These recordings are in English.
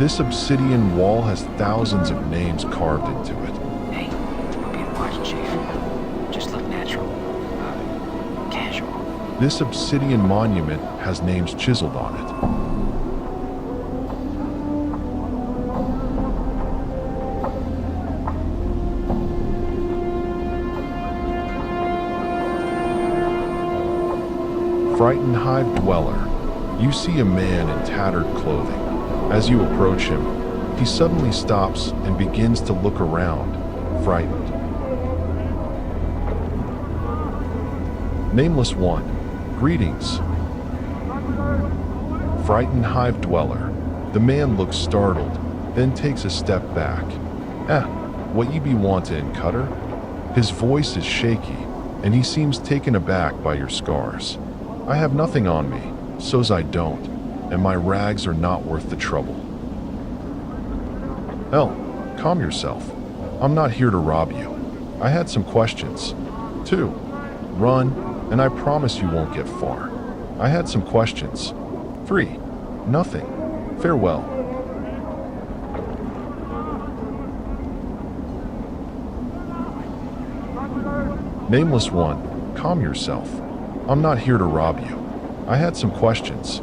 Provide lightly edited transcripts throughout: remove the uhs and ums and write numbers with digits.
This obsidian wall has thousands of names carved into it. Hey, we're being watched, Chief. Just look natural. Casual. This obsidian monument has names chiseled on it. Frightened Hive Dweller. You see a man in tattered clothing. As you approach him, he suddenly stops and begins to look around, frightened. Nameless One. Greetings. Frightened Hive Dweller. The man looks startled, then takes a step back. What you be wantin', Cutter? His voice is shaky, and he seems taken aback by your scars. I have nothing on me, so's I don't, and my rags are not worth the trouble. Hell, calm yourself. I'm not here to rob you. I had some questions. 2. Run, and I promise you won't get far. I had some questions. 3. Nothing. Farewell. Nameless One, calm yourself. I'm not here to rob you. I had some questions.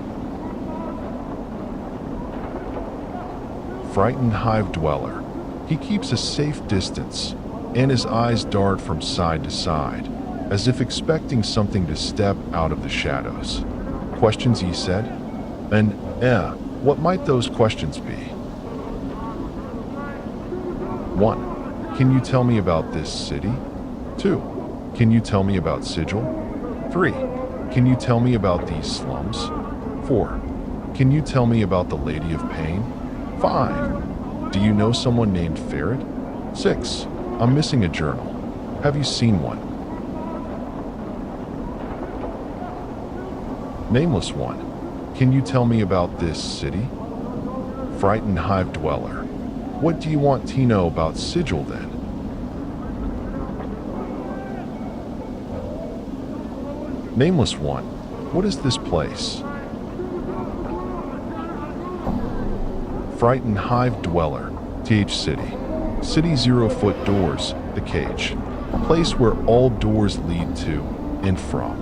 Frightened Hive Dweller. He keeps a safe distance, and his eyes dart from side to side, as if expecting something to step out of the shadows. Questions, he said? And, what might those questions be? 1. Can you tell me about this city? 2. Can you tell me about Sigil? 3. Can you tell me about these slums? 4. Can you tell me about the Lady of Pain? 5. Do you know someone named Pharod? 6. I'm missing a journal. Have you seen one? Nameless One. Can you tell me about this city? Frightened Hive Dweller. What do you want to know about Sigil then? Nameless One. What is this place? Frightened Hive Dweller. TH City. City 0-foot doors, the cage. Place where all doors lead to and from.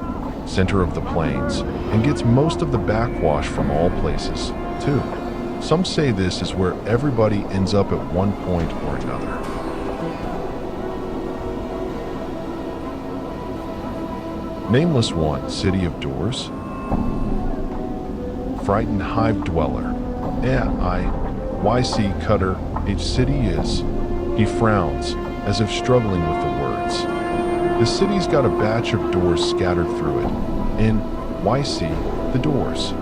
Center of the plains, and gets most of the backwash from all places, too. Some say this is where everybody ends up at one point or another. Nameless One, City of Doors. Frightened Hive Dweller. YC Cutter, H City is. He frowns, as if struggling with the words. The city's got a batch of doors scattered through it, and YC, the doors.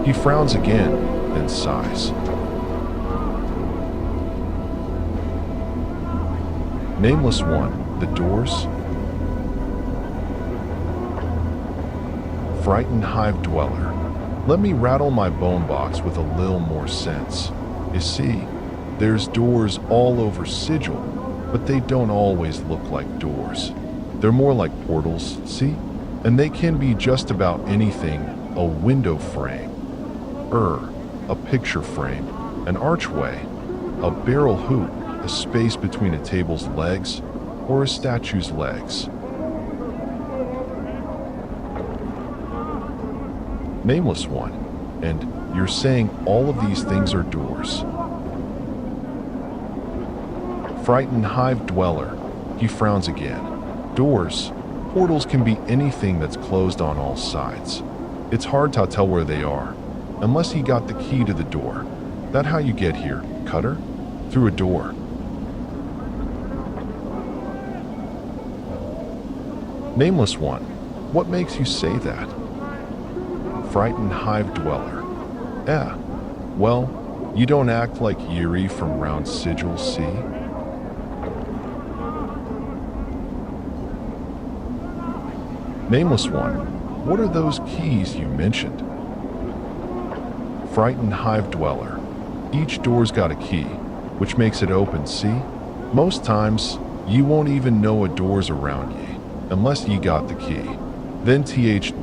He frowns again, then sighs. Nameless One, the doors. Frightened Hive Dweller. Let me rattle my bone box with a little more sense. You see, there's doors all over Sigil, but they don't always look like doors. They're more like portals, see? And they can be just about anything: a window frame, a picture frame, an archway, a barrel hoop, a space between a table's legs, or a statue's legs. Nameless One, and you're saying all of these things are doors? Frightened Hive Dweller. He frowns again. Doors, portals can be anything that's closed on all sides. It's hard to tell where they are, unless he got the key to the door. That how you get here, Cutter? Through a door. Nameless One. What makes you say that? Frightened Hive Dweller. Well, you don't act like Yuri from round Sigil, see? Nameless One. What are those keys you mentioned? Frightened Hive Dweller. Each door's got a key, which makes it open, see? Most times, you won't even know a door's around ye, unless ye got the key. Then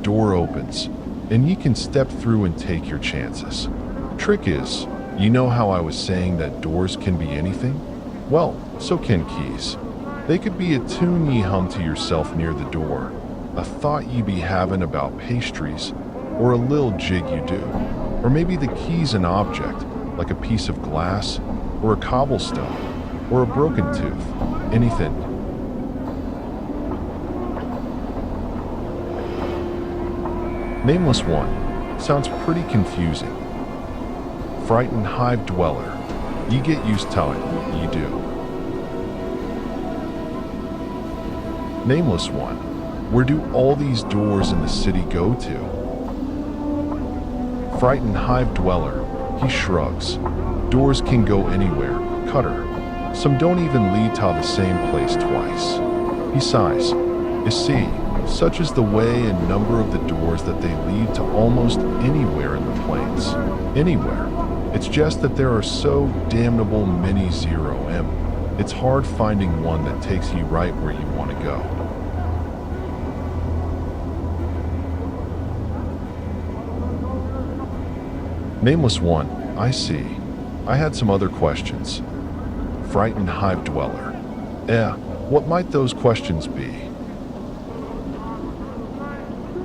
door opens, and ye can step through and take your chances. Trick is, You know how I was saying that doors can be anything? Well, so can keys. They could be a tune ye hum to yourself near the door, a thought ye be having about pastries, or a lil jig you do. Or maybe the key's an object, like a piece of glass, or a cobblestone, or a broken tooth. Anything. Nameless one. Sounds pretty confusing. Frightened Hive Dweller. Ye get used to it, ye do. Nameless one. Where do all these doors in the city go to? Frightened Hive Dweller. He shrugs. Doors can go anywhere. Cutter. Some don't even lead to the same place twice. He sighs. You see, such is the way and number of the doors that they lead to almost anywhere in the plains. Anywhere. It's just that there are so damnable many 0M. It's hard finding one that takes you right where you want to go. Nameless one, I see. I had some other questions. Frightened Hive Dweller. What might those questions be?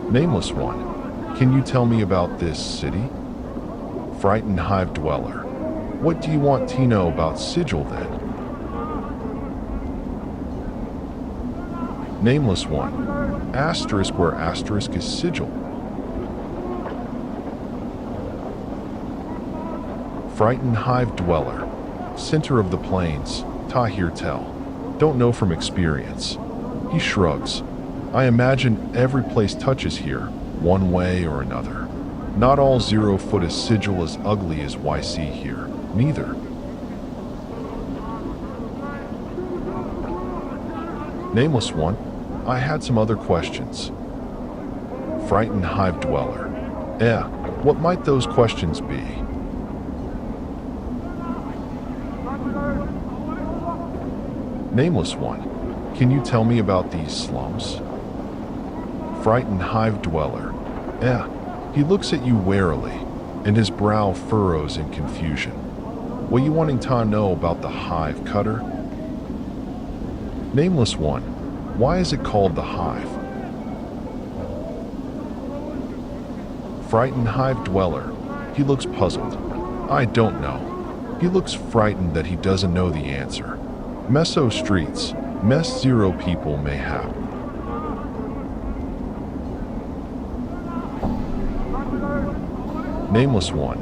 Nameless one, can you tell me about this city? Frightened Hive Dweller. What do you want to know about Sigil then? Nameless one, asterisk where asterisk is Sigil. Frightened Hive Dweller. Center of the plains. Tahir tell. Don't know from experience. He shrugs. I imagine every place touches here, one way or another. Not all 0-foot is Sigil as ugly as YC here. Neither. Nameless one. I had some other questions. Frightened Hive Dweller. What might those questions be? Nameless one, can you tell me about these slums? Frightened Hive Dweller. He looks at you warily, and his brow furrows in confusion. What you wanting to know about the Hive, Cutter? Nameless one, why is it called the Hive? Frightened Hive Dweller. He looks puzzled. I don't know. He looks frightened that he doesn't know the answer. Meso streets, mess 0 people may have. Nameless one,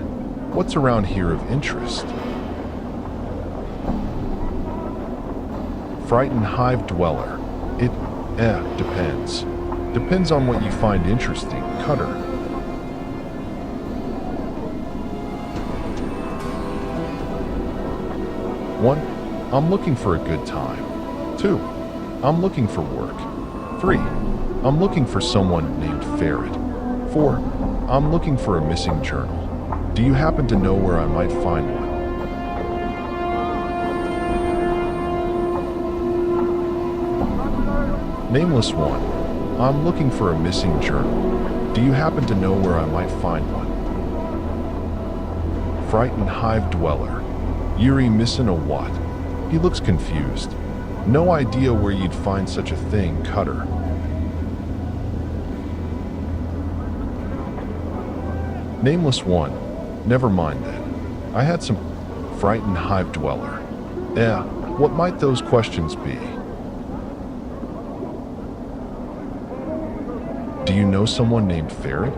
what's around here of interest? Frightened Hive Dweller. It, depends. Depends on what you find interesting, Cutter. One, I'm looking for a good time. 2, I'm looking for work. 3, I'm looking for someone named Pharod. 4, I'm looking for a missing journal. Do you happen to know where I might find one? Nameless one, I'm looking for a missing journal. Do you happen to know where I might find one? Frightened Hive Dweller. Yuri missing a what? He looks confused. No idea where you'd find such a thing, Cutter. Nameless one. Never mind then. I had some Frightened Hive Dweller. What might those questions be? Do you know someone named Pharod?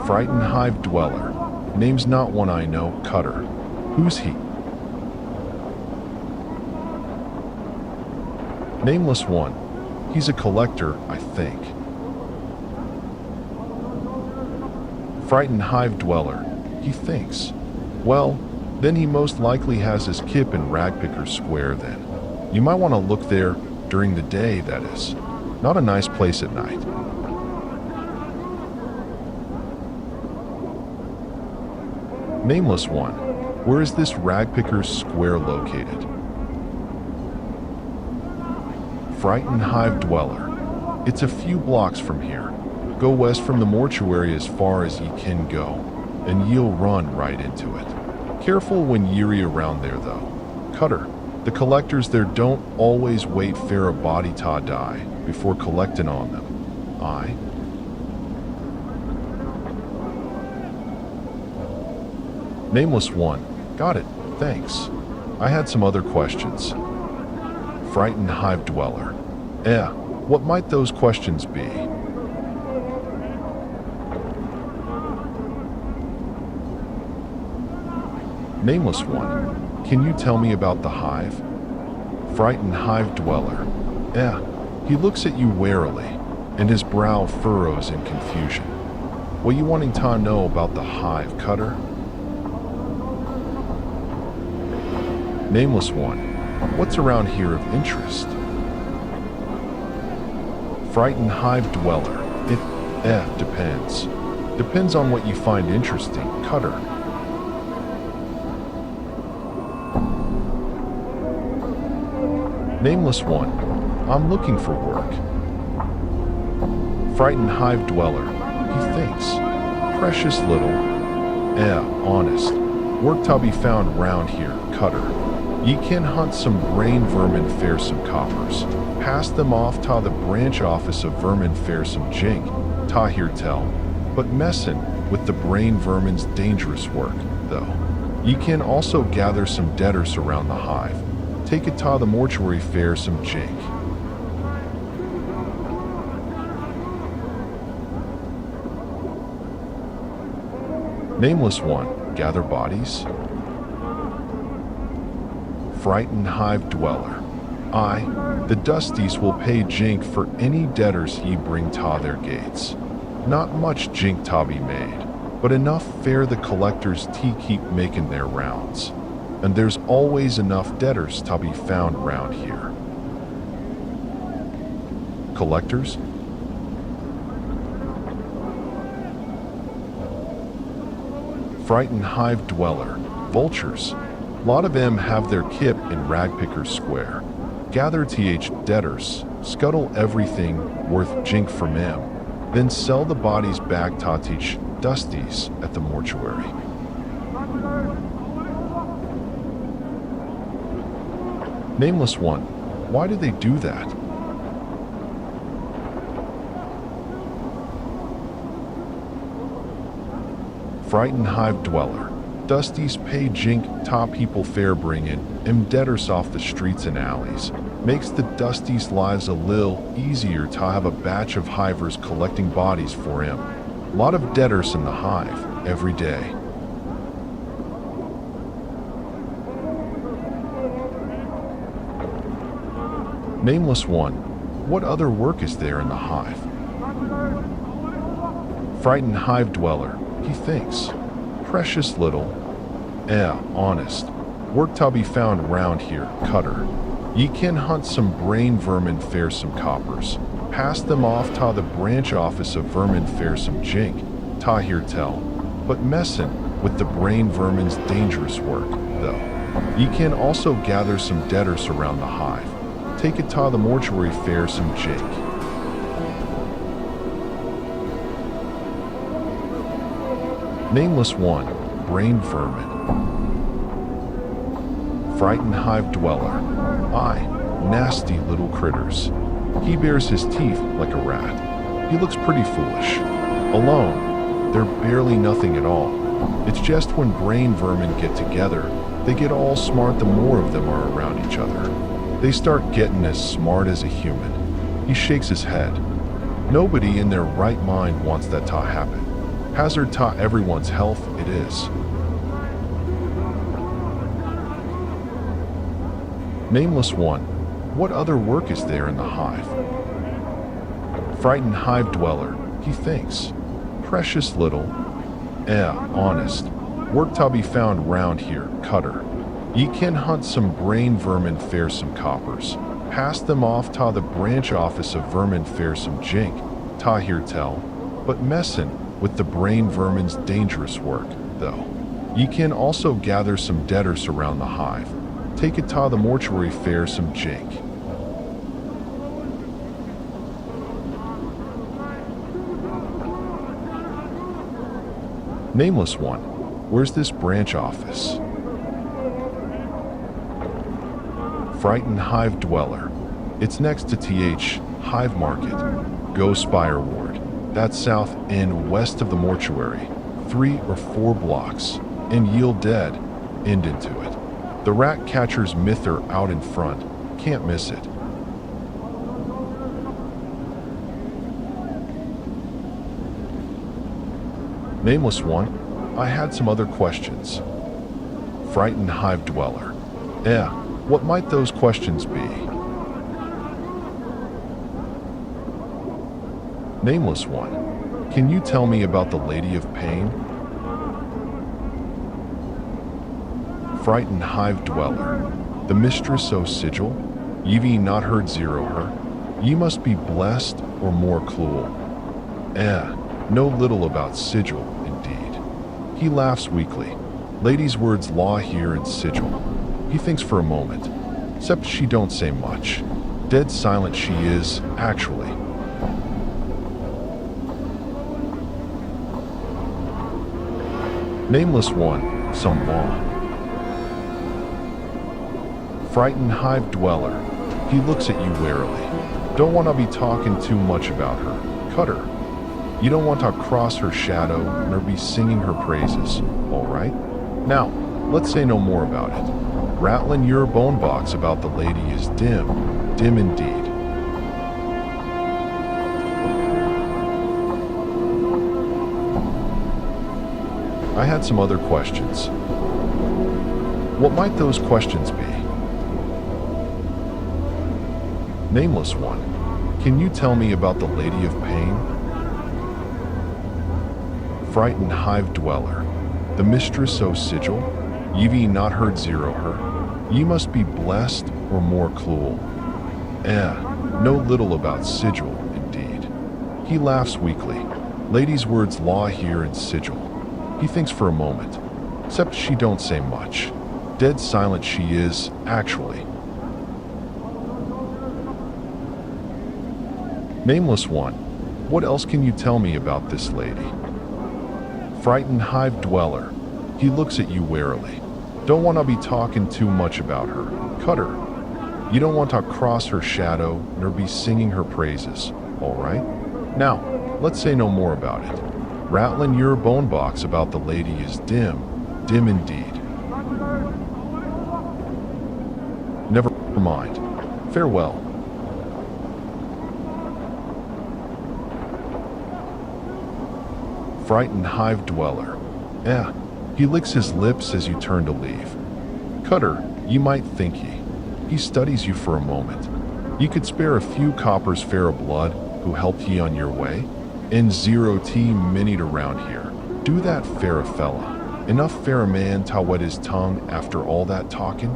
Frightened Hive Dweller. Name's not one I know, Cutter. Who's he? Nameless one. He's a collector, I think. Frightened Hive Dweller. He thinks. Well, then he most likely has his kip in Ragpicker Square then. You might want to look there during the day, that is. Not a nice place at night. Nameless one. Where is this Ragpicker Square located? Frightened Hive Dweller. It's a few blocks from here. Go west from the mortuary as far as ye can go, and ye'll run right into it. Careful when ye're around there, though. Cutter, the collectors there don't always wait for a body to die before collecting on them. Aye. Nameless one. Got it. Thanks. I had some other questions. Frightened Hive Dweller. What might those questions be? Nameless one. Can you tell me about the Hive? Frightened Hive Dweller. He looks at you warily, and his brow furrows in confusion. What you wanting to know about the Hive, Cutter? Nameless one. What's around here of interest? Frightened Hive Dweller. It depends. Depends on what you find interesting, Cutter. Nameless one. I'm looking for work. Frightened Hive Dweller. He thinks. Precious little. Honest. Work to be found round here, Cutter. Ye can hunt some brain vermin fair some coppers. Pass them off to the branch office of vermin fair some jink, ta hear tell. But messin' with the brain vermin's dangerous work, though. Ye can also gather some debtors around the Hive. Take it to the mortuary fair some jink. Nameless one. Gather bodies? Frightened Hive Dweller. Aye, the Dusties will pay jink for any debtors ye bring to their gates. Not much jink to be made, but enough fair the collectors keep making their rounds. And there's always enough debtors to be found round here. Collectors? Frightened Hive Dweller. Vultures. Lot of them have their kip in Ragpicker Square. Gather debtors, scuttle everything worth jink from them, then sell the bodies back to Dusties at the mortuary. Nameless one. Why do they do that? Frightened Hive Dweller. Dusties pay jink ta people fair bringin' debtors off the streets and alleys. Makes the Dusties' lives a lil easier to have a batch of hivers collecting bodies for him. Lot of debtors in the Hive every day. Nameless one. What other work is there in the Hive? Frightened Hive Dweller. He thinks. Precious little. Honest. Work to be found round here, Cutter. Ye can hunt some brain vermin fair some coppers. Pass them off to the branch office of vermin fair some jink, ta hear tell. But messin' with the brain vermin's dangerous work, though. Ye can also gather some debtors around the Hive. Take it to the mortuary fair some jink. Nameless one. Brain vermin. Frightened Hive Dweller. Aye, nasty little critters. He bares his teeth like a rat. He looks pretty foolish. Alone, they're barely nothing at all. It's just when brain vermin get together, they get all smart the more of them are around each other. They start getting as smart as a human. He shakes his head. Nobody in their right mind wants that to happen. Hazard to everyone's health it is. Nameless one. What other work is there in the Hive? Frightened Hive Dweller. He thinks. Precious little. Honest. Work to be found round here, Cutter. Ye can hunt some brain vermin fair some coppers. Pass them off to the branch office of vermin fair some jink, ta hear tell. But messin' with the brain vermin's dangerous work, though. Ye can also gather some debtors around the Hive. Take it to the mortuary fair some jink. Nameless one, where's this branch office? Frightened Hive Dweller. It's next to Hive Market. Go Spire Ward. That's south and west of the Mortuary. 3 or 4 blocks. And Yield Dead. End into it. The rat catcher's mither out in front. Can't miss it. Nameless one, I had some other questions. Frightened Hive Dweller. What might those questions be? Nameless one, can you tell me about the Lady of Pain? Frightened Hive Dweller. The Mistress o' Sigil? Ye not heard zero her? Ye must be blessed or more cruel. Know little about Sigil, indeed. He laughs weakly. Lady's words law here in Sigil. He thinks for a moment, except she don't say much. Dead silent she is, actually. Nameless one, some law. Frightened Hive Dweller. He looks at you warily. Don't want to be talking too much about her. Cut her. You don't want to cross her shadow, nor be singing her praises, all right? Now, let's say no more about it. Rattling your bone box about the lady is dim indeed. I had some other questions. What might those questions be? Nameless one, can you tell me about the Lady of Pain? Frightened Hive Dweller. The Mistress o' Sigil? Ye not heard zero her? Ye must be blessed or more cruel. Know little about Sigil, indeed. He laughs weakly. Lady's words law here in Sigil. He thinks for a moment, except she don't say much. Dead silent she is, actually. Nameless one, what else can you tell me about this lady? Frightened Hive Dweller. He looks at you warily. Don't want to be talking too much about her. Cut her. You don't want to cross her shadow, nor be singing her praises, all right? Now, let's say no more about it. Rattling your bone box about the lady is dim indeed. Never mind. Farewell. Frightened Hive Dweller. He licks his lips as you turn to leave. Cutter, you might think he studies you for a moment. You could spare a few coppers fair of blood who helped ye on your way. And 0T minute around here. Do that fair a fella. Enough fair a man to wet his tongue after all that talking?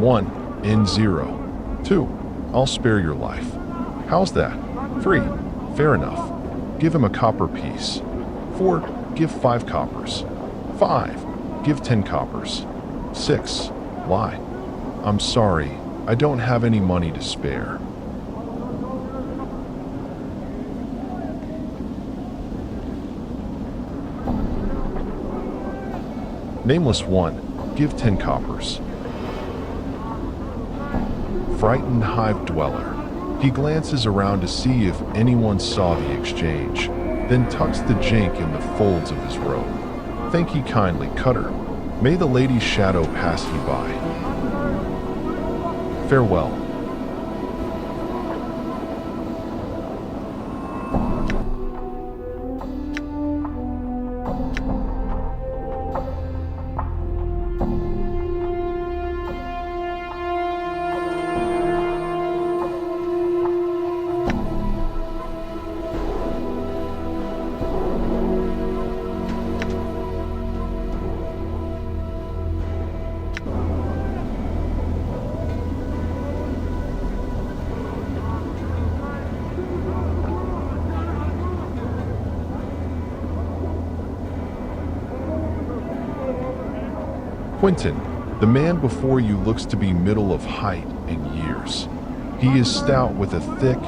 1 and 0. 2. I'll spare your life. How's that? 3. Fair enough. Give him a copper piece. 4. Give 5 coppers. 5. Give 10 coppers. 6. Lie. I'm sorry, I don't have any money to spare. Nameless one, give 10 coppers. Frightened Hive Dweller. He glances around to see if anyone saw the exchange, then tucks the jink in the folds of his robe. Thank ye kindly, Cutter. May the lady's shadow pass ye by. Farewell. Quentin, the man before you looks to be middle of height and years. He is stout with a thick,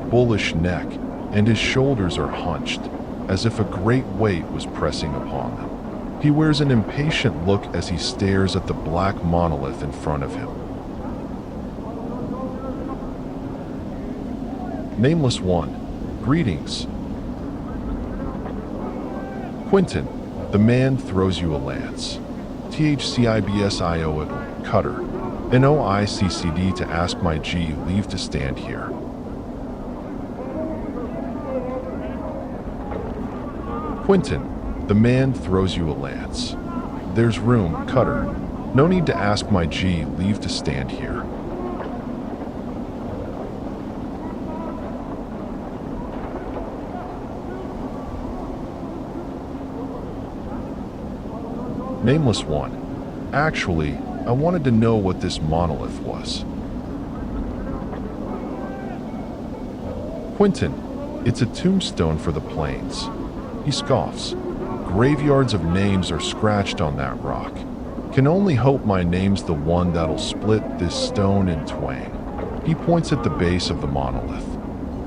bullish neck, and his shoulders are hunched. as if a great weight was pressing upon them. He wears an impatient look as he stares at the black monolith in front of him. Nameless One, greetings. Quentin, the man throws you a lance. THCIBSIO Cutter, NOICCD to ask my G leave to stand here. Quentin, the man throws you a lance. There's room, Cutter. No need to ask my G leave to stand here. Nameless One, actually, I wanted to know what this monolith was. Quentin, it's a tombstone for the plains. He scoffs. Graveyards of names are scratched on that rock. Can only hope my name's the one that'll split this stone in twain. He points at the base of the monolith.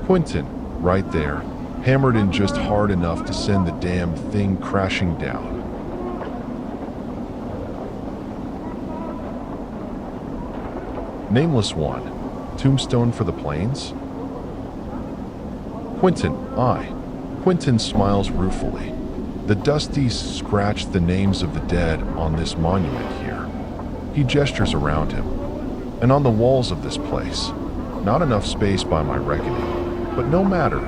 Quentin, right there, hammered in just hard enough to send the damn thing crashing down. Nameless One, tombstone for the plains? Quentin, aye. Quentin smiles ruefully. The Dusties scratched the names of the dead on this monument here. He gestures around him. And on the walls of this place. Not enough space by my reckoning. But no matter,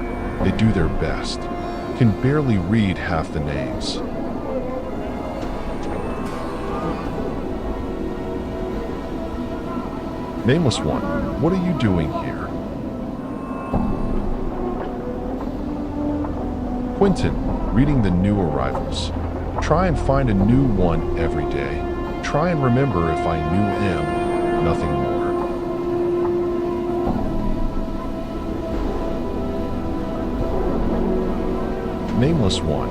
they do their best. Can barely read half the names. Nameless One, what are you doing here? Quentin, reading the new arrivals. Try and find a new one every day. Try and remember if I knew him, nothing more. Nameless One,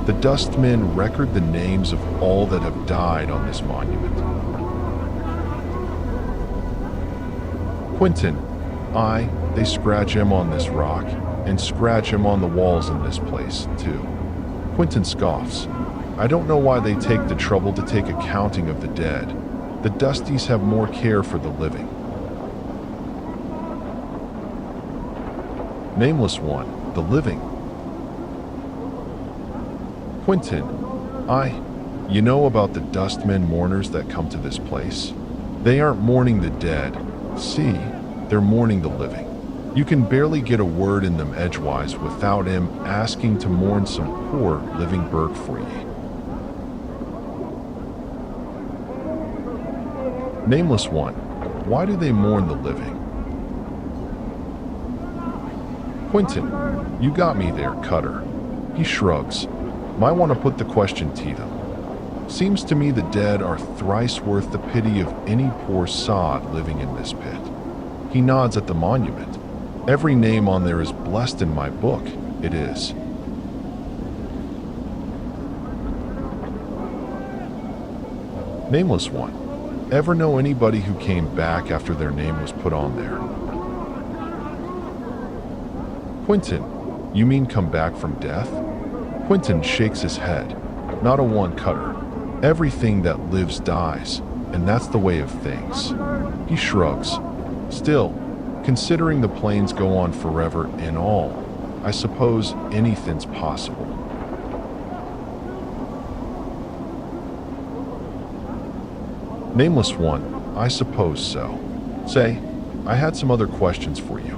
the Dustmen record the names of all that have died on this monument. Quentin, aye, they scratch him on this rock, and scratch him on the walls in this place, too. Quentin scoffs. I don't know why they take the trouble to take accounting of the dead. The Dusties have more care for the living. Nameless One, the living. Quentin, aye, you know about the Dustmen mourners that come to this place? They aren't mourning the dead. See, they're mourning the living. You can barely get a word in them edgewise without him asking to mourn some poor living bird for ye. Nameless One, why do they mourn the living? Quentin, you got me there, Cutter. He shrugs. Might want to put the question to them. Seems to me the dead are thrice worth the pity of any poor sod living in this pit. He nods at the monument. Every name on there is blessed in my book. It is. Nameless One, ever know anybody who came back after their name was put on there? Quentin, you mean come back from death? Quentin shakes his head. Not a one, Cutter. Everything that lives dies, and that's the way of things. He shrugs. Still, considering the plains go on forever and all, I suppose anything's possible. Nameless One, I suppose so. Say, I had some other questions for you.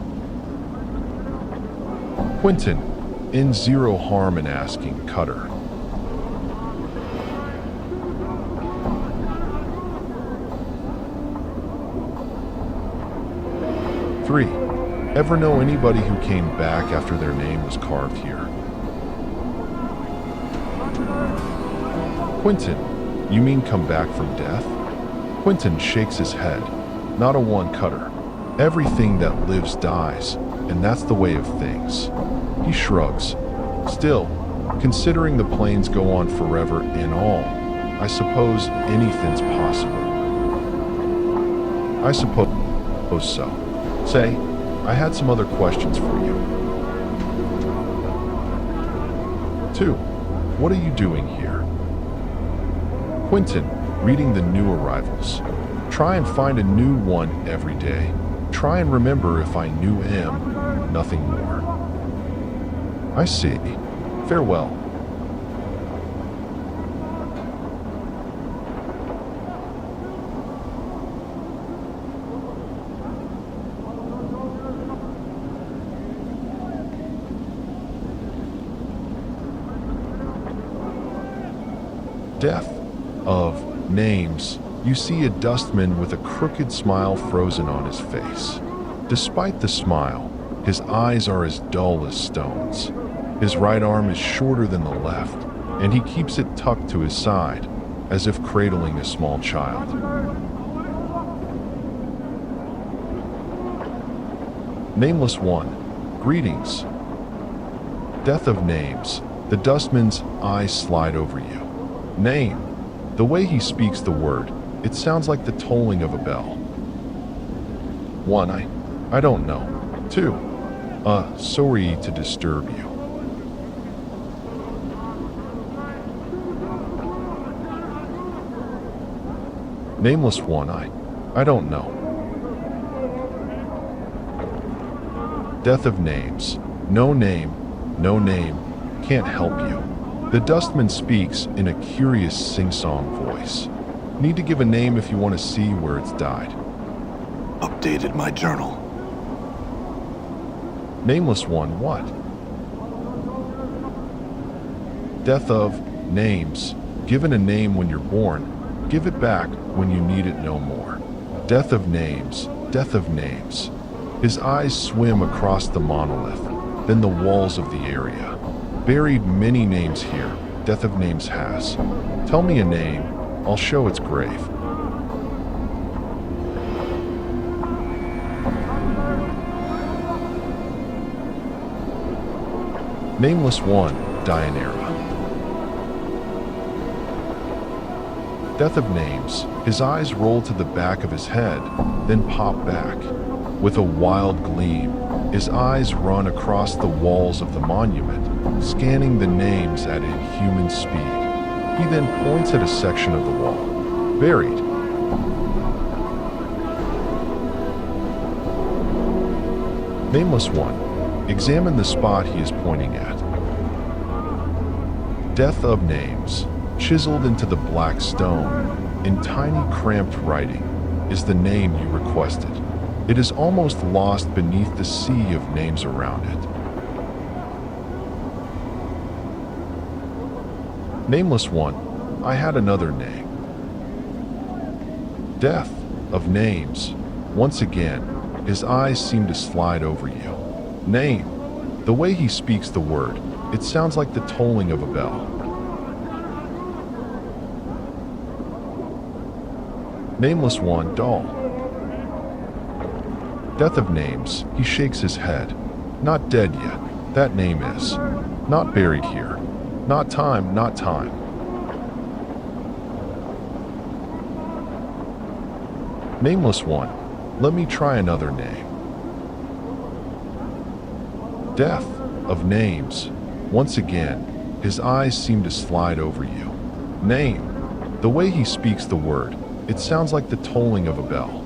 Quentin, in zero harm in asking, Cutter. Three, ever know anybody who came back after their name was carved here? Quentin, you mean come back from death? Quentin shakes his head. Not a one, Cutter. Everything that lives dies, and that's the way of things. He shrugs. Still, considering the plains go on forever and all, I suppose anything's possible. I suppose so. Say, I had some other questions for you. 2. What are you doing here? Quentin, reading the new arrivals. Try and find a new one every day. Try and remember if I knew him, nothing more. I see. Farewell. Death of names. You see a dustman with a crooked smile frozen on his face. Despite the smile, his eyes are as dull as stones. His right arm is shorter than the left, and he keeps it tucked to his side, as if cradling a small child. Nameless One. Greetings. Death of names. The dustman's eyes slide over you. Name. The way he speaks the word, it sounds like the tolling of a bell. 1. I don't know. 2. Sorry to disturb you. Nameless One. I don't know. Death of names. No name, can't help you. The dustman speaks in a curious sing-song voice. Need to give a name if you want to see where it's died. Updated my journal. Nameless One. What? Death of names. Given a name when you're born, give it back when you need it no more. Death of names. Death of names. His eyes swim across the monolith, then the walls of the area. Buried many names here, Death of Names has. Tell me a name, I'll show its grave. Nameless One. Dianera. Death of names. His eyes roll to the back of his head, then pop back. With a wild gleam, his eyes run across the walls of the monument, scanning the names at inhuman speed. He then points at a section of the wall. Buried. Nameless One. Examine the spot he is pointing at. Death of names. Chiseled into the black stone, in tiny cramped writing, is the name you requested. It is almost lost beneath the sea of names around it. Nameless One. I had another name. Death of names. Once again, his eyes seem to slide over you. Name. The way he speaks the word, it sounds like the tolling of a bell. Nameless One. Doll. Death of names. He shakes his head. Not dead yet. That name is. Not buried here. Not time, not time. Nameless One. Let me try another name. Death of names. Once again, his eyes seem to slide over you. Name. The way he speaks the word, it sounds like the tolling of a bell.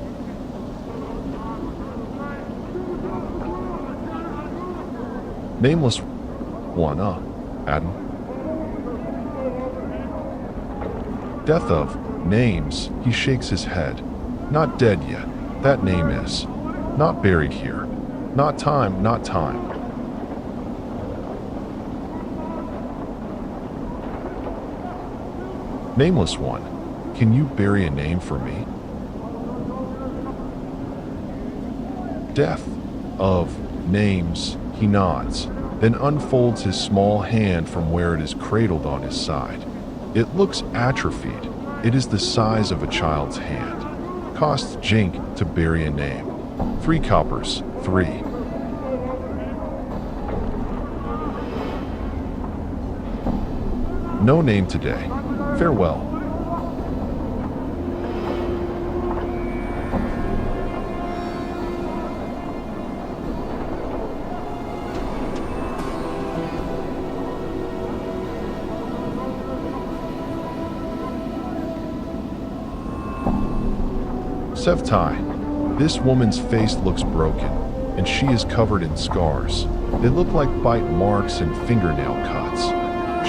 Nameless One. Adam. Death of names. He shakes his head. Not dead yet. That name is. Not buried here. Not time, not time. Nameless One. Can you bury a name for me? Death of names. He nods, then unfolds his small hand from where it is cradled on his side. It looks atrophied. It is the size of a child's hand. Costs Jink to bury a name. 3 coppers. 3. No name today. Farewell. Sev'Tai, this woman's face looks broken, and she is covered in scars. They look like bite marks and fingernail cuts.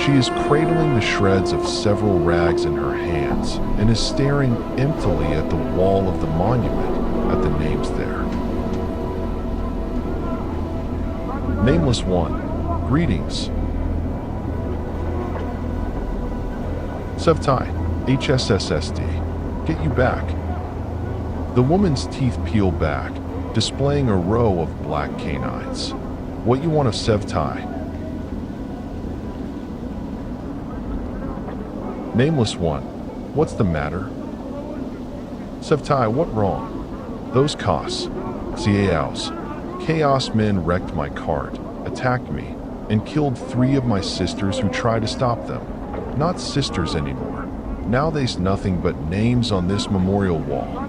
She is cradling the shreds of several rags in her hands and is staring emptily at the wall of the monument, at the names there. Nameless One, greetings. Sev'Tai, HSSSD, get you back. The woman's teeth peel back, displaying a row of black canines. What you want of Sev'Tai? Nameless One, what's the matter? Sev'Tai, what wrong? Those Chaos men wrecked my cart, attacked me, and killed 3 of my sisters who tried to stop them. Not sisters anymore. Now there's nothing but names on this memorial wall.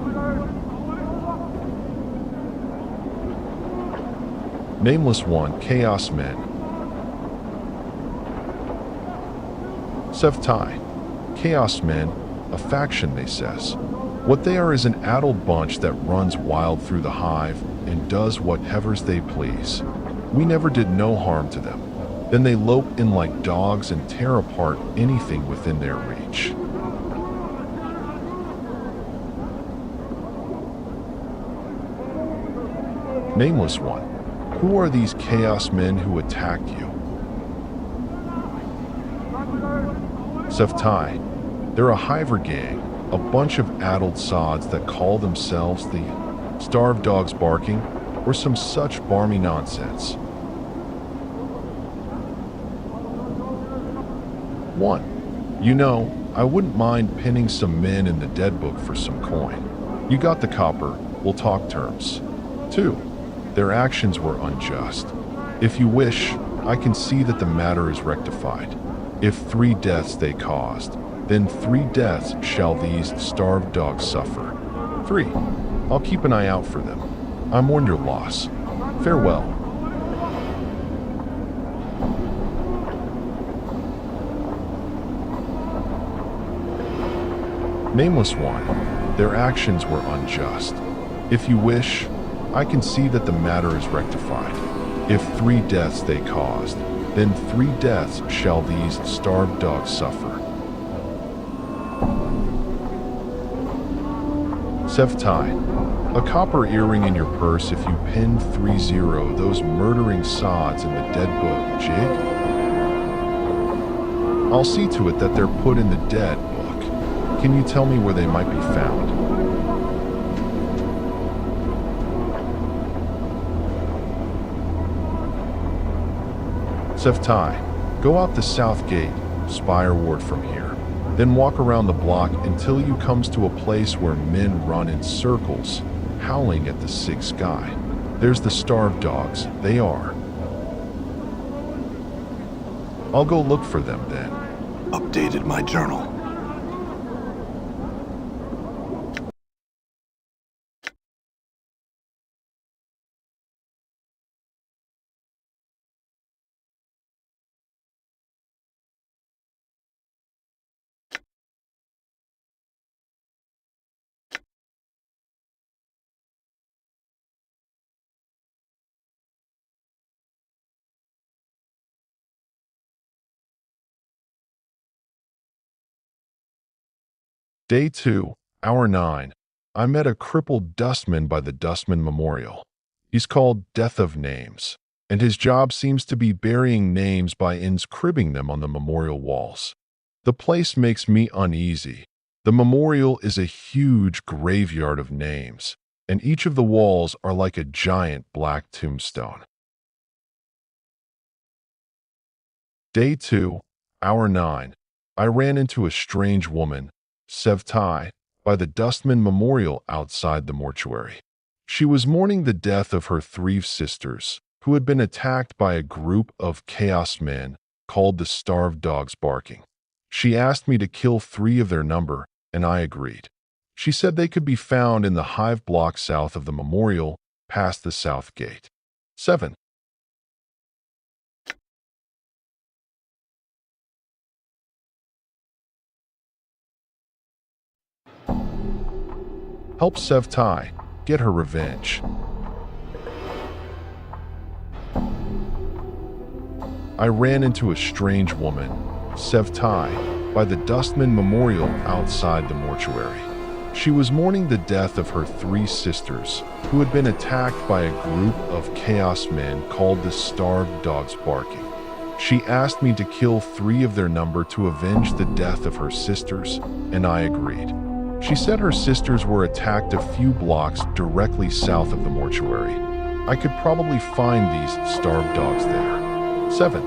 Nameless One, Chaos Men. Sev'Tai, Chaos Men, a faction, they says. What they are is an addled bunch that runs wild through the Hive and does whatevers they please. We never did no harm to them. Then they lope in like dogs and tear apart anything within their reach. Nameless One, who are these Chaos Men who attacked you? Sev'Tai, they're a Hiver gang, a bunch of addled sods that call themselves the Starved Dogs Barking, or some such barmy nonsense. 1. You know, I wouldn't mind pinning some men in the dead book for some coin. You got the copper, we'll talk terms. 2. Their actions were unjust. If you wish, I can see that the matter is rectified. If 3 deaths they caused, then 3 deaths shall these starved dogs suffer. 3. I'll keep an eye out for them. I mourn your loss. Farewell. Nameless One, their actions were unjust. If you wish, I can see that the matter is rectified. If 3 deaths they caused, then 3 deaths shall these starved dogs suffer. Sev'Tai, a copper earring in your purse if you pin 3-0 those murdering sods in the dead book, jig? I'll see to it that they're put in the dead book. Can you tell me where they might be found? Sev'Tai, go out the south gate, spireward from here. Then walk around the block until you comes to a place where men run in circles, howling at the sick sky. There's the starved dogs, they are. I'll go look for them then. Updated my journal. Day 2, Hour 9. I met a crippled dustman by the Dustman Memorial. He's called Death of Names, and his job seems to be burying names by inscribing them on the memorial walls. The place makes me uneasy. The memorial is a huge graveyard of names, and each of the walls are like a giant black tombstone. Day 2, Hour 9. I ran into a strange woman, Sev'Tai, by the Dustman Memorial outside the mortuary. She was mourning the death of her 3 sisters, who had been attacked by a group of chaos men called the Starved Dogs Barking. She asked me to kill 3 of their number, and I agreed. She said they could be found in the Hive block south of the memorial, past the south gate. 7. Help Sev'Tai get her revenge. I ran into a strange woman, Sev'Tai, by the Dustman Memorial outside the mortuary. She was mourning the death of her 3 sisters, who had been attacked by a group of chaos men called the Starved Dogs Barking. She asked me to kill 3 of their number to avenge the death of her sisters, and I agreed. She said her sisters were attacked a few blocks directly south of the mortuary. I could probably find these starved dogs there. 7.